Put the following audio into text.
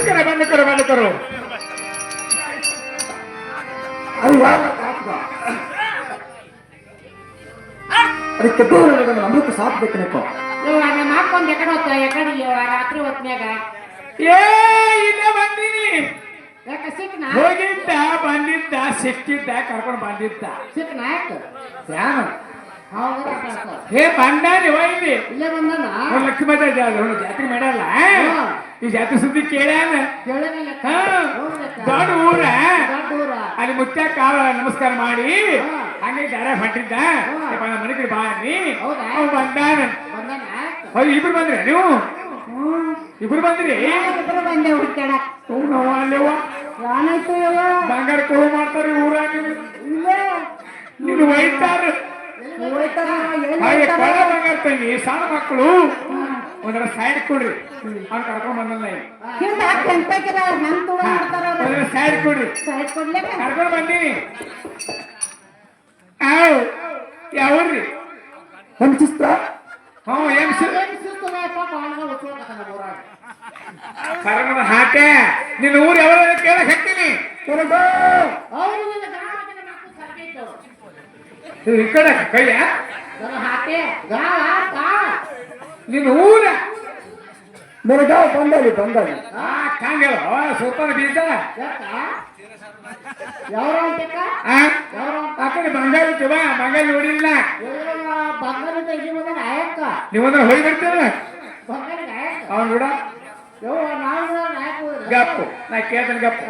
बंद करो अरे यार अरे कितने अमृत साथ देखने को ನಮ್ಮ ಹಾಕೊಂಡ್ ಎಕಡೆ ಹೋಗ್ತ ಎಕಡೆ ರಾತ್ರಿ ಹೊತ್ನ್ಯಾಗ ಇಲ್ಲೇ ಬಂದೀನಿ ಯಾಕ ಸಿಕ್ನಾ ಹೋಗಿದ್ದ ಬಂದಿದ್ದ ಸಿಕ್ಕಿದ್ದ ಕರ್ಕೊಂಡು ಬಂದಿದ್ದ ಸಿಕ್ನಾ ಯಾಕ ಯಾನ ಹೌದಾ ಹೇ ಬಂದಾರಿ ಇಲ್ಲಿ ಇಲ್ಲೇ ಬಂದಾನ ಲಕ್ಷ್ಮೀ ಜಾತ್ರೆ ಮಾಡಲ್ಲ ಈ ಜಾತ್ರೆ ಸುದ್ದಿ ಕೇಳ್ಯಾನ ದೊಡ್ಡ ಊರ ಅಲ್ಲಿ ಮುತ್ಯ ಕಾಲ ನಮಸ್ಕಾರ ಮಾಡಿ ಹಂಗೆ ದಾರ ಹೊಂಟಿದ್ದ ಮನೆಗೆ ಬಾ ನೀ ಬಂದಾನ ಇಬ್ರು ಬಂದ್ರೆ ನೀವು ಇಬ್ರು ಬಂದ್ರಿ ಇಬ್ರು ಬಂದೆ ಹುಡ್ಕ್ಯಾಡಕ್ ಏನಾಯ್ತು ಬಂಗಾರ ಕೊಡು ಮಾಡ್ತಾರೆ ಊರ ನೀನು ಒಯ್ತಾರ ಬಂಗಾರ ತಂಗಿ ಸಣ್ಣ ಮಕ್ಕಳು ಒಂದರ ಸೈಡ್ ಕೊಡ್ರಿ ಅವ್ನು ಕರ್ಕೊಂಡ್ ಬಂದಲ್ಲ ಒಂದರ ಸೈಡ್ ಕೊಡ್ರಿ ಕರ್ಕೊಂಡ್ ಬಂದೀನಿ ಯಾವ್ರಿ ಹೆಂಚಿಸ್ತ ಹ್ಞೂ ಕರ್ಕೊಂಡ್ ಹಾಕೆ ನಿನ್ನ ಊರು ಯಾವ ಕೇಳಕ್ ಹಾಕ್ತೀನಿ ಈ ಕಡೆ ಕೈಯ ನಿನ್ನ ಊರ मेरे गाँव बंगाली बंगाली ಕಾಂಗೆಲ್ಲ ಸೂಪರ್ ಬೀಜ ಯಾವ ಆ ಕಡೆ ಬಂಗಾಳಿ ಬಾ ಬಂಗಾಳಿ ನೋಡಿಲ್ಲ ಬಂಗಾರದ ಇಲ್ಲಿ ಬಂದ ನಾಯಕ ನೀವಂದ್ರೆ ಹೋಗಿ ಬರ್ತೀರ ಬಂಗಾರ ನಾಯಕ ಅವನು ಕೂಡ ನಾವು ನಾಯಕ ಗಪ್ಪು ನಾ ಕೇಳ್ತೇನೆ ಗಪ್ಪು